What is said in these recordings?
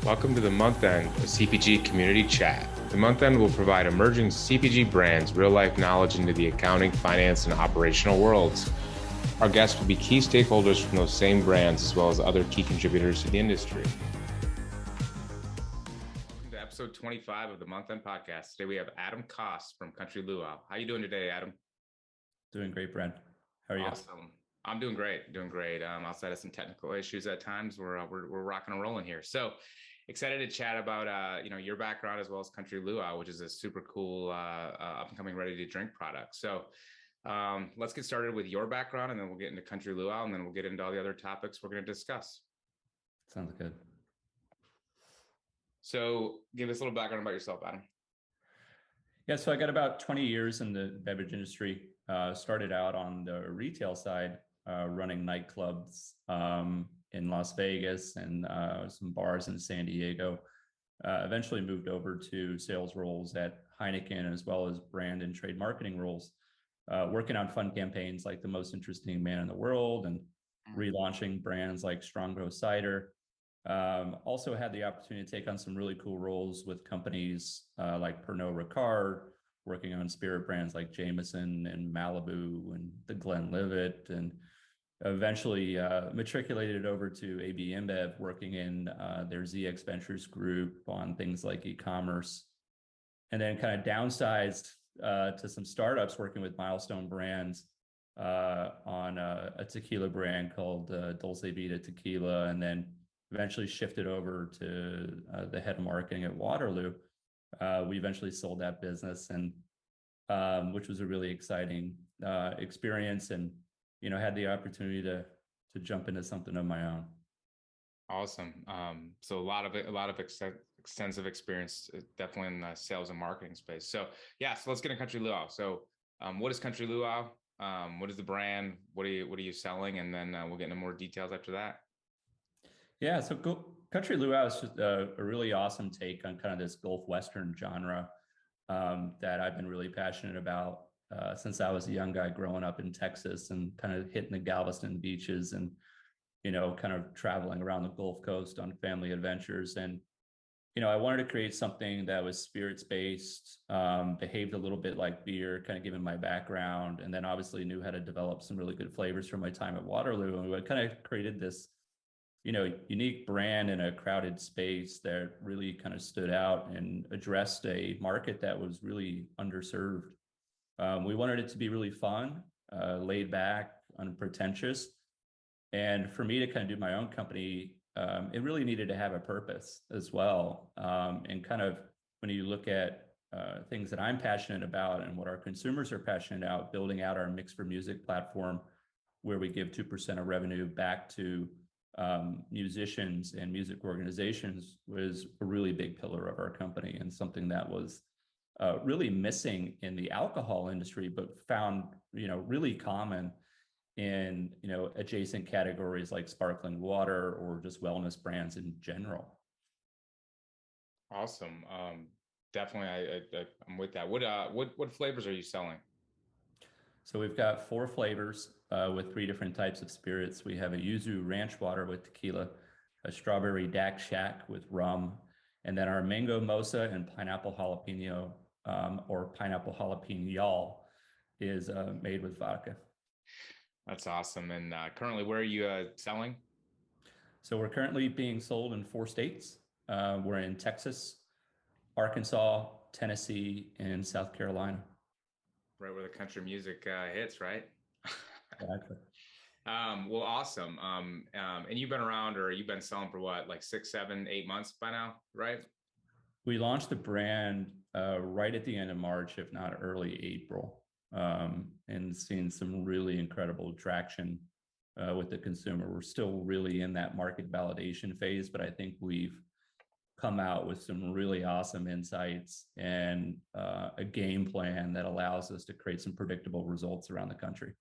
Welcome to the Month End, a CPG community chat. The Month End will provide emerging CPG brands real-life knowledge into the accounting, finance, and operational worlds. Our guests will be key stakeholders from those same brands, as well as other key contributors to the industry. Welcome to episode 25 of the Month End podcast. Today we have Adam Kost from Country Luau. How are you doing today, Adam? Doing great, Brent. How are you? Awesome. I'm doing great. Outside of some technical issues at times, we're rocking and rolling here. So excited to chat about your background as well as Country Luau, which is a super cool up and coming ready to drink product. So let's get started with your background, and then we'll get into Country Luau, and then we'll get into all the other topics we're going to discuss. Sounds good. So give us a little background about yourself, Adam. Yeah, so I got about 20 years in the beverage industry. Started out on the retail side, running nightclubs in Las Vegas and some bars in San Diego. Eventually moved over to sales roles at Heineken, as well as brand and trade marketing roles, working on fun campaigns like The Most Interesting Man in the World and relaunching brands like Strongbow Cider. Also had the opportunity to take on some really cool roles with companies like Pernod Ricard, working on spirit brands like Jameson and Malibu and the Glenlivet, and eventually matriculated over to AB InBev, working in their ZX Ventures group on things like e-commerce, and then kind of downsized to some startups working with Milestone Brands on a tequila brand called Dulce Vida Tequila, and then eventually shifted over to the head of marketing at Waterloo. We eventually sold that business, and which was a really exciting experience, and had the opportunity to jump into something of my own. Awesome. So a lot of extensive experience, definitely in the sales and marketing space. So let's get into Country Luau. So what is Country Luau? What is the brand? What are you selling? And then we'll get into more details after that. Yeah, so Country Luau is just a really awesome take on kind of this Gulf Western genre that I've been really passionate about since I was a young guy growing up in Texas and kind of hitting the Galveston beaches and, kind of traveling around the Gulf Coast on family adventures. And, I wanted to create something that was spirits-based, behaved a little bit like beer, kind of given my background, and then obviously knew how to develop some really good flavors from my time at Waterloo. And we kind of created this unique brand in a crowded space that really kind of stood out and addressed a market that was really underserved. We wanted it to be really fun, laid back, unpretentious. And for me to kind of do my own company, it really needed to have a purpose as well. And kind of when you look at things that I'm passionate about and what our consumers are passionate about, building out our Mix for Music platform, where we give 2% of revenue back to musicians and music organizations, was a really big pillar of our company, and something that was really missing in the alcohol industry, but found really common in adjacent categories like sparkling water or just wellness brands in general. Awesome. Definitely, I'm with that. What flavors are you selling? So we've got 4 flavors with 3 different types of spirits. We have a yuzu ranch water with tequila, a strawberry Dak Shack with rum, and then our mango mosa and pineapple jalapeno or pineapple jalapeno is made with vodka. That's awesome. And currently, where are you selling? So we're currently being sold in 4 states. We're in Texas, Arkansas, Tennessee, and South Carolina. Right where the country music hits, right? Exactly. Well, awesome. And you've been around, or you've been selling for what, like 6, 7, 8 months by now, right? We launched the brand right at the end of March, if not early April, and seen some really incredible traction with the consumer. We're still really in that market validation phase, but I think we've come out with some really awesome insights and a game plan that allows us to create some predictable results around the country.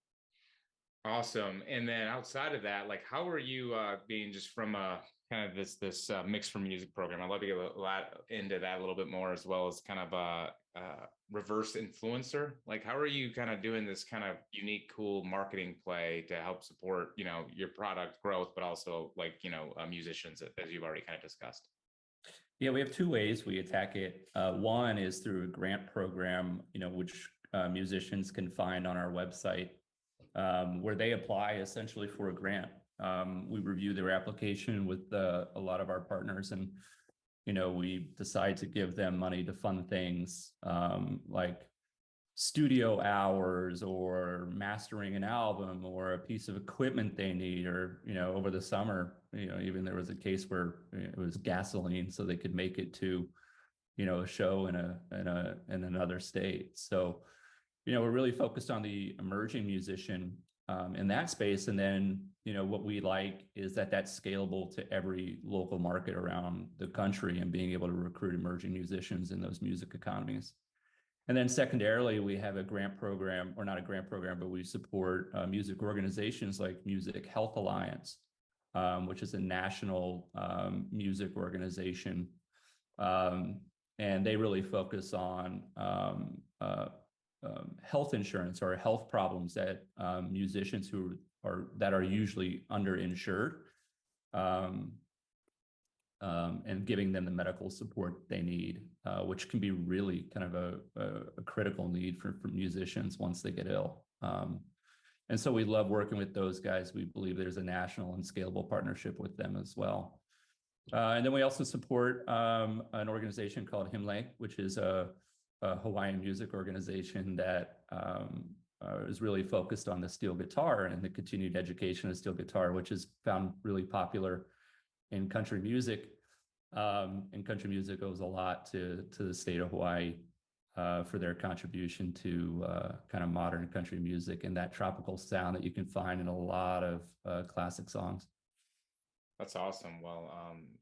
Awesome. And then outside of that, like, how are you being just from kind of this Mix for Music program? I'd love to get a lot into that a little bit more, as well as kind of a reverse influencer. Like, how are you kind of doing this kind of unique, cool marketing play to help support, your product growth, but also like, musicians, as you've already kind of discussed? Yeah, we have two ways we attack it. One is through a grant program, which musicians can find on our website, where they apply essentially for a grant. We review their application with a lot of our partners, and we decide to give them money to fund things like studio hours or mastering an album or a piece of equipment they need, or over the summer, even there was a case where it was gasoline so they could make it to a show in another state. So we're really focused on the emerging musician in that space. And then what we like is that that's scalable to every local market around the country, and being able to recruit emerging musicians in those music economies. And then secondarily, we have a grant program, or not a grant program, but we support music organizations like Music Health Alliance, which is a national music organization. And they really focus on health insurance or health problems that musicians that are usually underinsured, and giving them the medical support they need, which can be really kind of a critical need for musicians once they get ill. And so we love working with those guys. We believe there's a national and scalable partnership with them as well. And then we also support an organization called Heineken, which is a Hawaiian music organization that is really focused on the steel guitar and the continued education of steel guitar, which is found really popular in country music. And country music owes a lot to the state of Hawaii for their contribution to kind of modern country music and that tropical sound that you can find in a lot of classic songs. That's awesome. Well,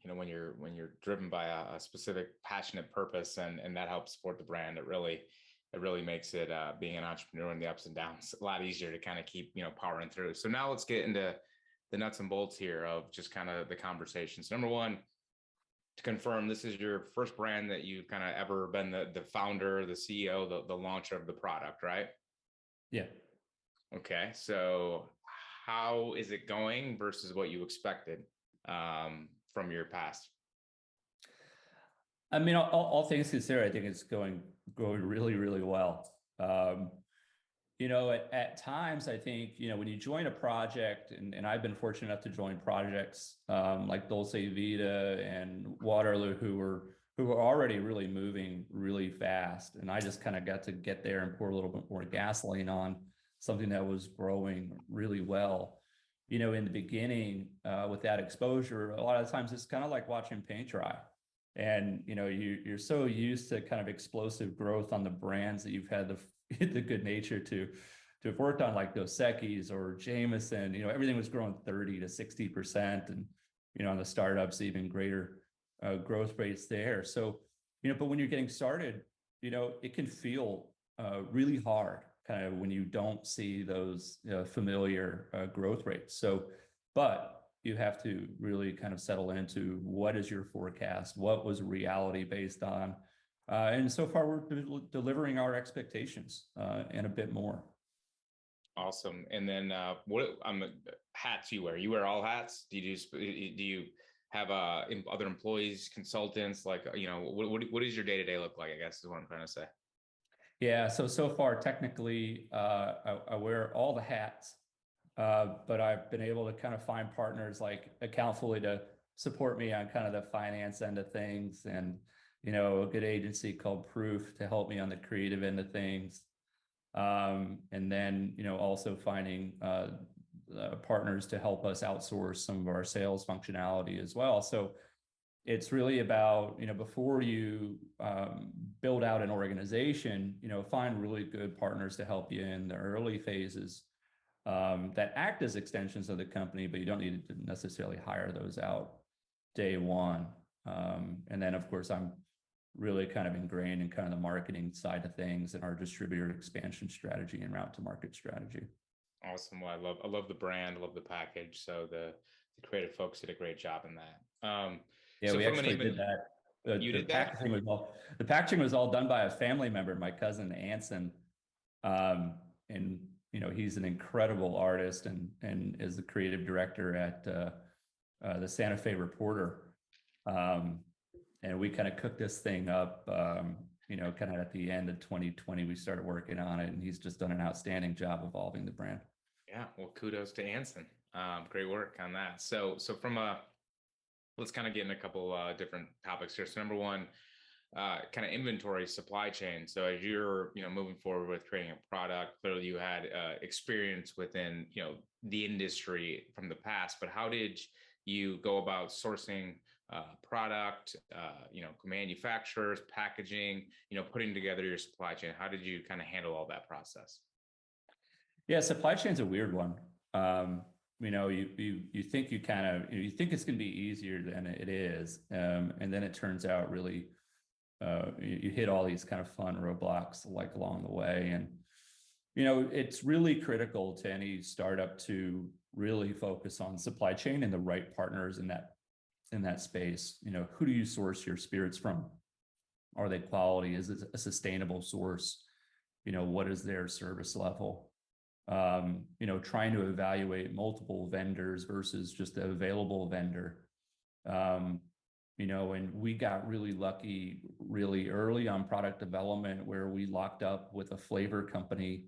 when you're driven by a specific passionate purpose, and that helps support the brand, it really makes it being an entrepreneur and the ups and downs a lot easier to kind of keep powering through. So now let's get into the nuts and bolts here of just kind of the conversation. So number one, to confirm, this is your first brand that you've kind of ever been the founder, the CEO, the launcher of the product, right? Yeah. Okay. So how is it going versus what you expected from your past? I mean, all things considered, I think it's going really, really well. At times, I think, when you join a project, and I've been fortunate enough to join projects like Dulce Vita and Waterloo, who were already really moving really fast. And I just kind of got to get there and pour a little bit more gasoline on something that was growing really well. In the beginning, with that exposure, a lot of times it's kind of like watching paint dry. And, you're so used to kind of explosive growth on the brands that you've had the good nature to have worked on, like Dos Equis or Jameson. Everything was growing 30 to 60%, and on the startups, even greater growth rates there. So, but when you're getting started, it can feel really hard kind of when you don't see those familiar growth rates. So, but you have to really kind of settle into what is your forecast, what was reality based on. And so far, we're delivering our expectations and a bit more. Awesome. And then what hats you wear? You wear all hats? Do you have other employees, consultants? Like, what does your day-to-day look like, I guess is what I'm trying to say. Yeah. So far, technically, I wear all the hats, but I've been able to kind of find partners like Accountfully to support me on kind of the finance end of things, and a good agency called Proof to help me on the creative end of things. And then, also finding partners to help us outsource some of our sales functionality as well. So it's really about, before you build out an organization, find really good partners to help you in the early phases that act as extensions of the company, but you don't need to necessarily hire those out day one. And then, of course, I'm really kind of ingrained in kind of the marketing side of things and our distributor expansion strategy and route to market strategy. Awesome. Well, I love the brand, I love the package. So the creative folks did a great job in that. Yeah, so we actually did that. The packaging was all done by a family member, my cousin Anson. And he's an incredible artist and is the creative director at the Santa Fe Reporter. and we kind of cooked this thing up. Kind of at the end of 2020, we started working on it, and he's just done an outstanding job evolving the brand. Yeah, well, kudos to Anson. Great work on that. So from let's kind of get in a couple different topics here. So number one, kind of inventory supply chain. So as you're, moving forward with creating a product, clearly you had experience within, the industry from the past, but how did you go about sourcing product, manufacturers, packaging, putting together your supply chain? How did you kind of handle all that process? Yeah, supply chain's a weird one. You think you think it's going to be easier than it is, and then it turns out really you hit all these kind of fun roadblocks like along the way, and it's really critical to any startup to really focus on supply chain and the right partners in that space. Who do you source your spirits from? Are they quality? Is it a sustainable source? What is their service level? Trying to evaluate multiple vendors versus just the available vendor. And we got really lucky really early on product development where we locked up with a flavor company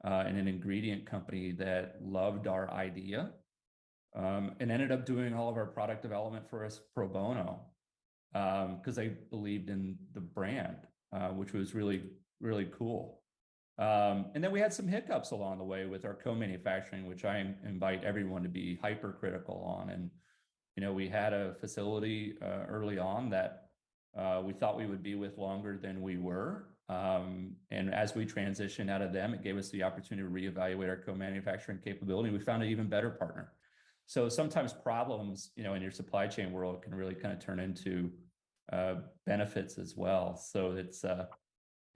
and an ingredient company that loved our idea and ended up doing all of our product development for us pro bono because they believed in the brand, which was really, really cool. And then we had some hiccups along the way with our co-manufacturing, which I invite everyone to be hypercritical on. And, we had a facility early on that we thought we would be with longer than we were. And as we transitioned out of them, it gave us the opportunity to reevaluate our co-manufacturing capability. We found an even better partner. So sometimes problems, in your supply chain world can really kind of turn into benefits as well. So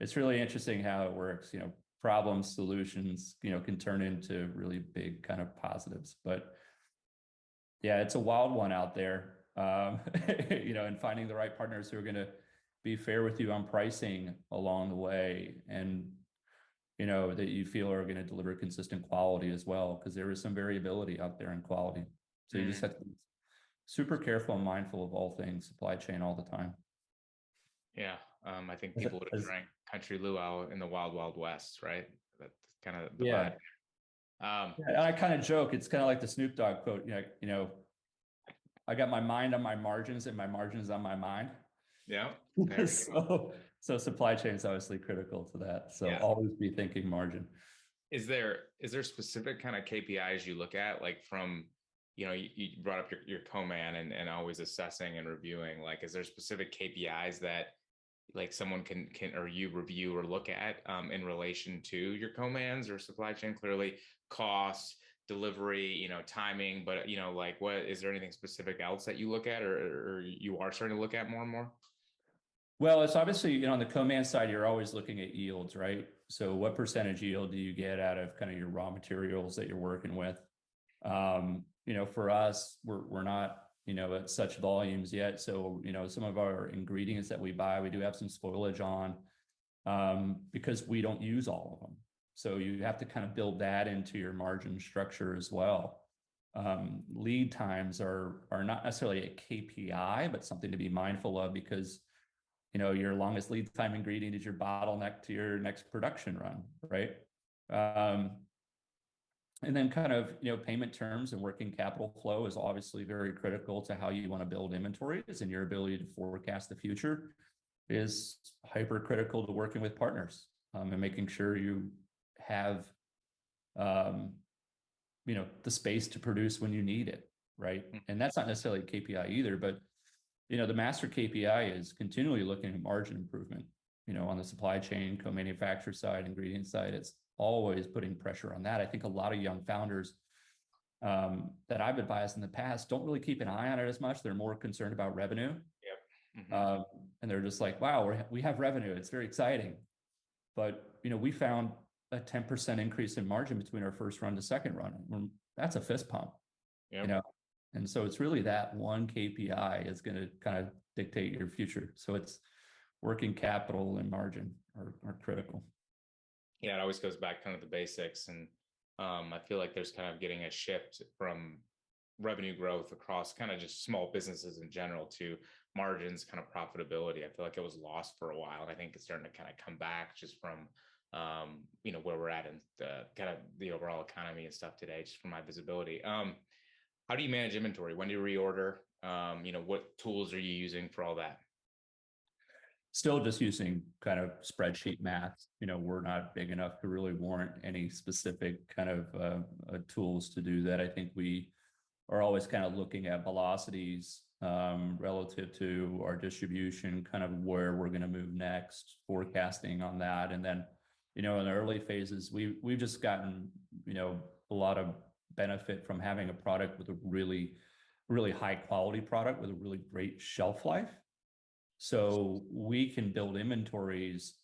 it's really interesting how it works. Problems, solutions, can turn into really big kind of positives. But yeah, it's a wild one out there. And finding the right partners who are going to be fair with you on pricing along the way, and that you feel are going to deliver consistent quality as well, because there is some variability out there in quality. So you just have to be super careful and mindful of all things supply chain all the time. Yeah. I think people would have drank Country Luau in the Wild Wild West, right? That's kind of the vibe. And I kind of joke, it's kind of like the Snoop Dogg quote, I got my mind on my margins and my margins on my mind. Yeah. So supply chain is obviously critical to that. So always be thinking margin. Is there specific kind of KPIs you look at, like from, you brought up your co-man and always assessing and reviewing, like, is there specific KPIs that like someone can or you review or look at in relation to your co-mans or supply chain? Clearly cost, delivery, timing, but like, what is there anything specific else that you look at or you are starting to look at more and more? Well, it's obviously, on the co-man side, you're always looking at yields, right? So what percentage yield do you get out of kind of your raw materials that you're working with? For us, we're not, at such volumes yet. So, some of our ingredients that we buy, we do have some spoilage on because we don't use all of them. So you have to kind of build that into your margin structure as well. Lead times are not necessarily a KPI, but something to be mindful of, because your longest lead time ingredient is your bottleneck to your next production run, right? And then kind of, payment terms and working capital flow is obviously very critical to how you want to build inventories, and your ability to forecast the future is hypercritical to working with partners and making sure you have, the space to produce when you need it, right? And that's not necessarily a KPI either, but the master KPI is continually looking at margin improvement, on the supply chain, co-manufacturer side, ingredient side. It's always putting pressure on that. I think a lot of young founders that I've advised in the past don't really keep an eye on it as much. They're more concerned about revenue. Yep. Mm-hmm. And they're just like, wow, we have revenue. It's very exciting. But, we found a 10% increase in margin between our first run to second run. That's a fist pump, yep. And so it's really that one KPI is going to kind of dictate your future. So it's working capital and margin are critical. Yeah, it always goes back kind of the basics. And I feel like there's kind of getting a shift from revenue growth across kind of just small businesses in general to margins, kind of profitability. I feel like it was lost for a while, and I think it's starting to kind of come back just from where we're at in the kind of the overall economy and stuff today, just from my visibility. How do you manage inventory? When do you reorder? What tools are you using for all that? Still just using kind of spreadsheet math. We're not big enough to really warrant any specific kind of tools to do that. I think we are always kind of looking at velocities relative to our distribution, kind of where we're going to move next, forecasting on that. And then, in the early phases, we've just gotten, a lot of benefit from having a product with a really, really high quality product with a really great shelf life. So we can build inventories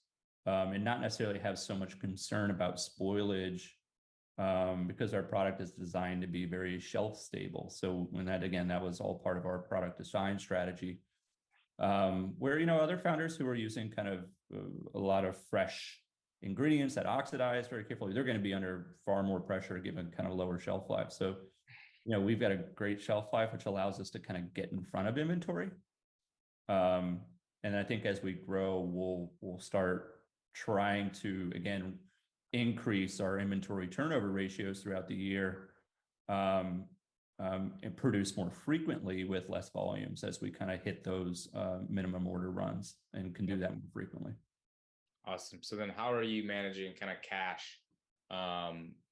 and not necessarily have so much concern about spoilage because our product is designed to be very shelf stable. So that was all part of our product design strategy. Where, other founders who are using kind of a lot of fresh ingredients that oxidize very carefully, they're going to be under far more pressure given kind of lower shelf life. So, we've got a great shelf life, which allows us to kind of get in front of inventory. And I think as we grow, we'll start trying to, again, increase our inventory turnover ratios throughout the year and produce more frequently with less volumes as we kind of hit those minimum order runs and can do that more frequently. Awesome. So then how are you managing kind of cash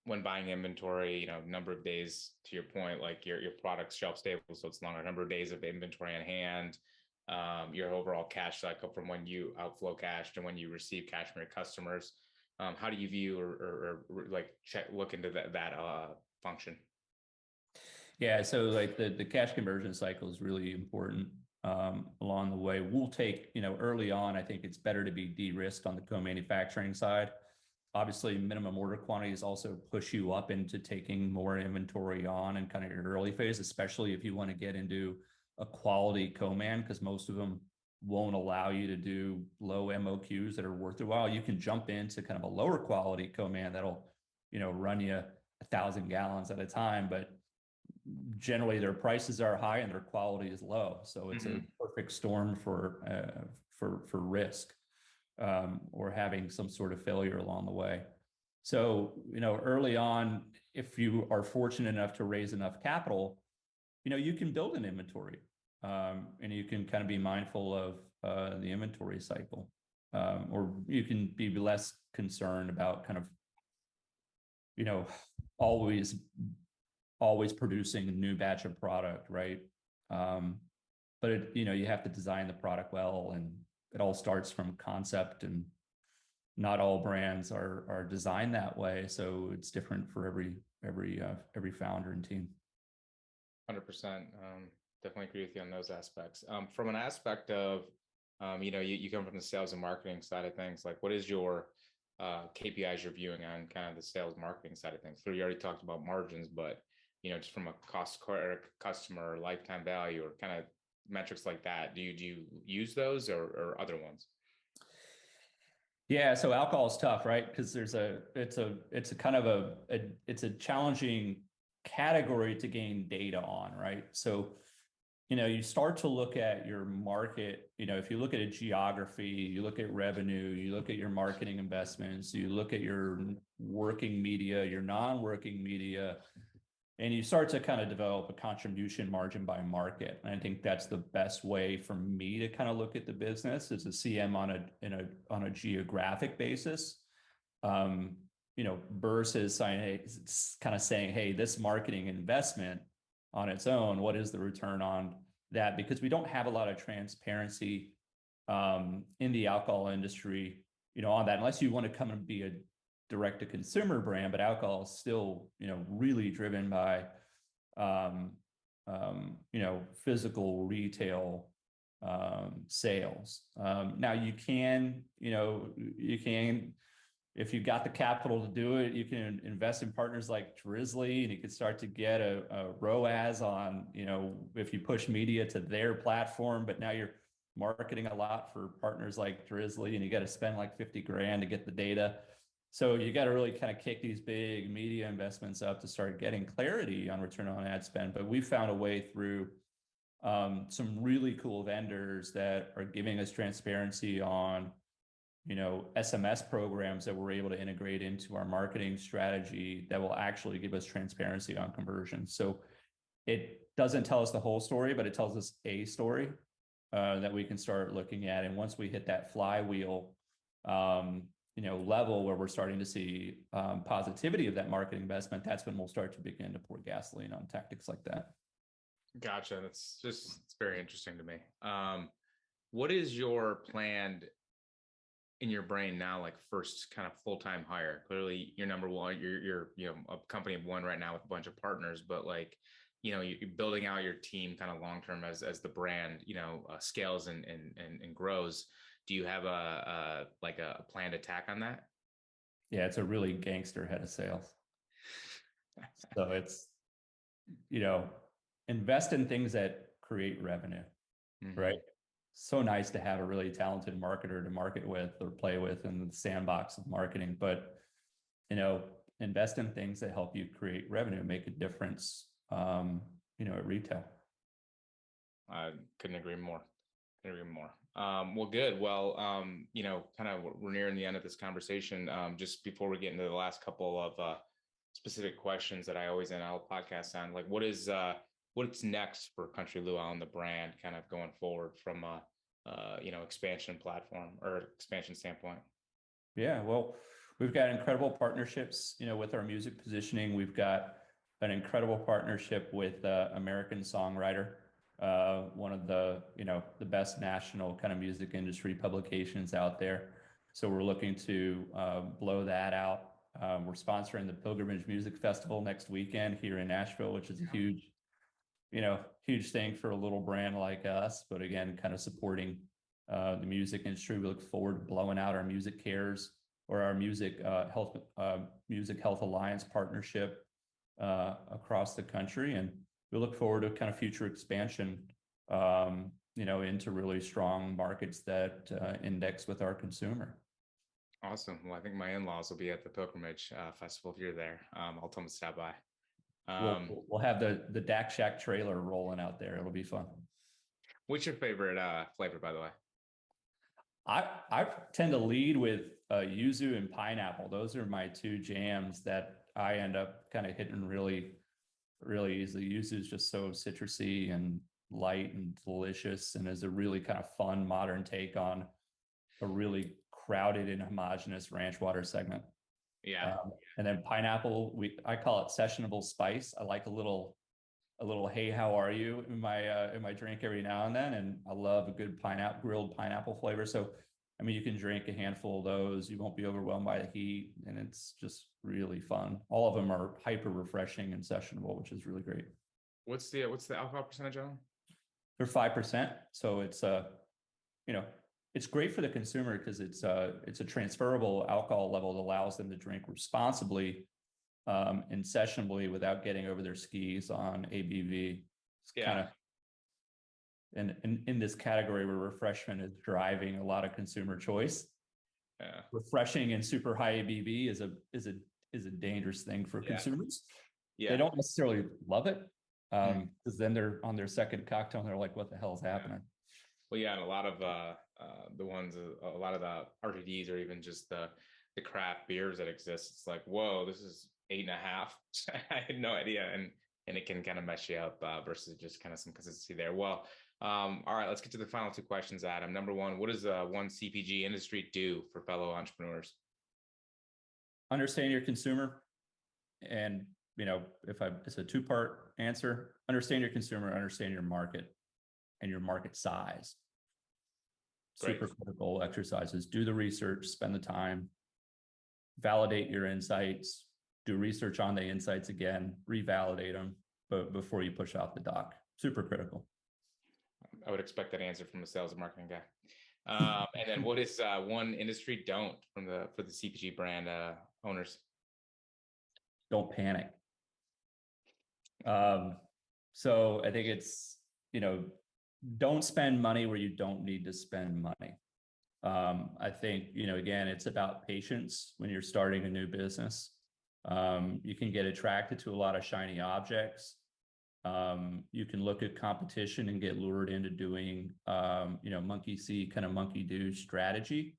when buying inventory, number of days, to your point, like your product's shelf stable, so it's longer, number of days of inventory on hand, your overall cash cycle from when you outflow cash to when you receive cash from your customers. How do you view or like look into that function? Yeah, so like the cash conversion cycle is really important along the way. We'll take, early on, I think it's better to be de-risked on the co-manufacturing side. Obviously, minimum order quantities also push you up into taking more inventory on in kind of your early phase, especially if you want to get into a quality co-man, because most of them won't allow you to do low MOQs that are worth a while. You can jump into kind of a lower quality co-man that'll, run you 1,000 gallons at a time, but generally their prices are high and their quality is low. So it's a perfect storm for risk or having some sort of failure along the way. So, early on, if you are fortunate enough to raise enough capital, you can build an inventory and you can kind of be mindful of the inventory cycle, or you can be less concerned about kind of, always producing a new batch of product, right? But you have to design the product well, and it all starts from concept, and not all brands are designed that way. So it's different for every founder and team. 100%. Definitely agree with you on those aspects. From an aspect of, you come from the sales and marketing side of things, like what is your KPIs you're viewing on kind of the sales marketing side of things? So you already talked about margins, but, just from a cost or customer lifetime value or kind of metrics like that, do you use those or other ones? Yeah, so alcohol is tough, right? Because it's a kind of it's a challenging category to gain data on, right? So, you start to look at your market, if you look at a geography, you look at revenue, you look at your marketing investments, you look at your working media, your non-working media, and you start to kind of develop a contribution margin by market. And I think that's the best way for me to kind of look at the business as a CM on a geographic basis. Versus kind of saying, hey, this marketing investment on its own, what is the return on that? Because we don't have a lot of transparency in the alcohol industry, on that, unless you want to come and be a direct to consumer brand. But alcohol is still, really driven by, physical retail sales. Now you can, if you got the capital to do it, you can invest in partners like Drizzly, and you can start to get a ROAS on, if you push media to their platform. But now you're marketing a lot for partners like Drizzly, and you got to spend like 50 grand to get the data. So you got to really kind of kick these big media investments up to start getting clarity on return on ad spend. But we found a way through some really cool vendors that are giving us transparency on, SMS programs that we're able to integrate into our marketing strategy that will actually give us transparency on conversion. So it doesn't tell us the whole story, but it tells us a story that we can start looking at. And once we hit that flywheel, level where we're starting to see positivity of that marketing investment, that's when we'll start to begin to pour gasoline on tactics like that. Gotcha. It's very interesting to me. What is your planned in your brain now, like first kind of full-time hire? Clearly you're number one, you're a company of one right now with a bunch of partners, but like, you're building out your team kind of long-term as the brand, scales and grows. Do you have a planned attack on that? Yeah, it's a really gangster head of sales. So it's, invest in things that create revenue, right? So nice to have a really talented marketer to market with or play with in the sandbox of marketing, but, invest in things that help you create revenue, make a difference, at retail. I couldn't agree more. Well, good. Well, kind of we're nearing the end of this conversation. Just before we get into the last couple of specific questions that I always end all podcasts on, like what's next for Country Luau and the brand kind of going forward from a, expansion platform or expansion standpoint? Yeah, well, we've got incredible partnerships, with our music positioning. We've got an incredible partnership with American Songwriter, one of the best national kind of music industry publications out there. So we're looking to blow that out. We're sponsoring the Pilgrimage Music Festival next weekend here in Nashville, which is a huge thing for a little brand like us. But again, kind of supporting the music industry. We look forward to blowing out our Music Cares or our Music Health Alliance partnership across the country, and we look forward to kind of future expansion, into really strong markets that index with our consumer. Awesome. Well, I think my in-laws will be at the Pilgrimage Festival if you're there. I'll tell them to stop by. We'll have the Dak Shack trailer rolling out there. It'll be fun. What's your favorite flavor, by the way? I tend to lead with yuzu and pineapple. Those are my two jams that I end up kind of hitting really, really easily. Yuzu is just so citrusy and light and delicious, and is a really kind of fun modern take on a really crowded and homogenous ranch water segment. Yeah. And then pineapple, I call it sessionable spice. I like a little hey, how are you in my drink every now and then, and I love a good grilled pineapple flavor. So you can drink a handful of those, you won't be overwhelmed by the heat, and it's just really fun. All of them are hyper refreshing and sessionable, which is really great. What's the alcohol percentage on them? They're 5%, so it's it's great for the consumer because it's a transferable alcohol level that allows them to drink responsibly and sessionably without getting over their skis on ABV. It's kind of in this category where refreshment is driving a lot of consumer choice. Yeah. Refreshing and super high ABV is a dangerous thing for consumers. Yeah. They don't necessarily love it because then they're on their second cocktail and they're like, what the hell is happening? Well, yeah, and a lot of a lot of the RTDs or even just the craft beers that exist, it's like, whoa, this is 8.5. I had no idea, and it can kind of mess you up versus just kind of some consistency there. Well, all right, let's get to the final two questions, Adam. Number one, what does one CPG industry do for fellow entrepreneurs? Understand your consumer, and it's a two-part answer. Understand your consumer, understand your market and your market size. Great. Super critical exercises. Do the research, spend the time, validate your insights, do research on the insights again, revalidate them, but before you push off the dock. Super critical. I would expect that answer from a sales and marketing guy. And then what is one industry don't for the CPG brand owners? Don't panic. So I think it's, don't spend money where you don't need to spend money. I think, again, it's about patience when you're starting a new business. You can get attracted to a lot of shiny objects. You can look at competition and get lured into doing, monkey see, kind of monkey do strategy.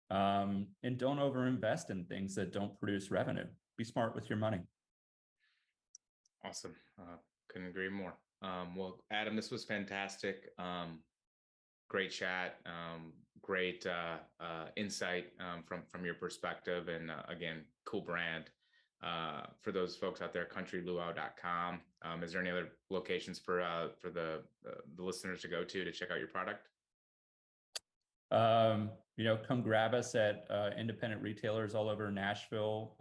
And don't overinvest in things that don't produce revenue. Be smart with your money. Awesome. Couldn't agree more. Well, Adam, this was fantastic. Great chat. Great insight from your perspective. And again, cool brand. For those folks out there, countryluau.com. Is there any other locations for the listeners to go to check out your product? Come grab us at independent retailers all over Nashville,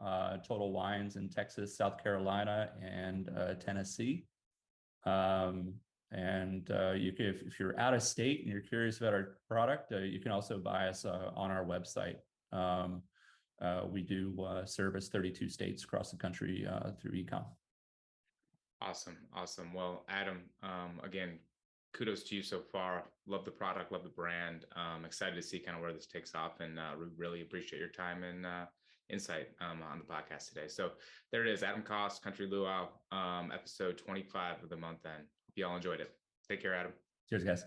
Total Wines in Texas, South Carolina, and Tennessee. If you're out of state and you're curious about our product, you can also buy us on our website. We do service 32 states across the country through e-com. Awesome. Well, Adam, again, kudos to you so far. Love the product, love the brand. Excited to see kind of where this takes off, and we really appreciate your time and insight on the podcast today. So there it is, Adam Kost, Country Luau, episode 25 of the month end. Hope you all enjoyed it. Take care, Adam. Cheers, guys.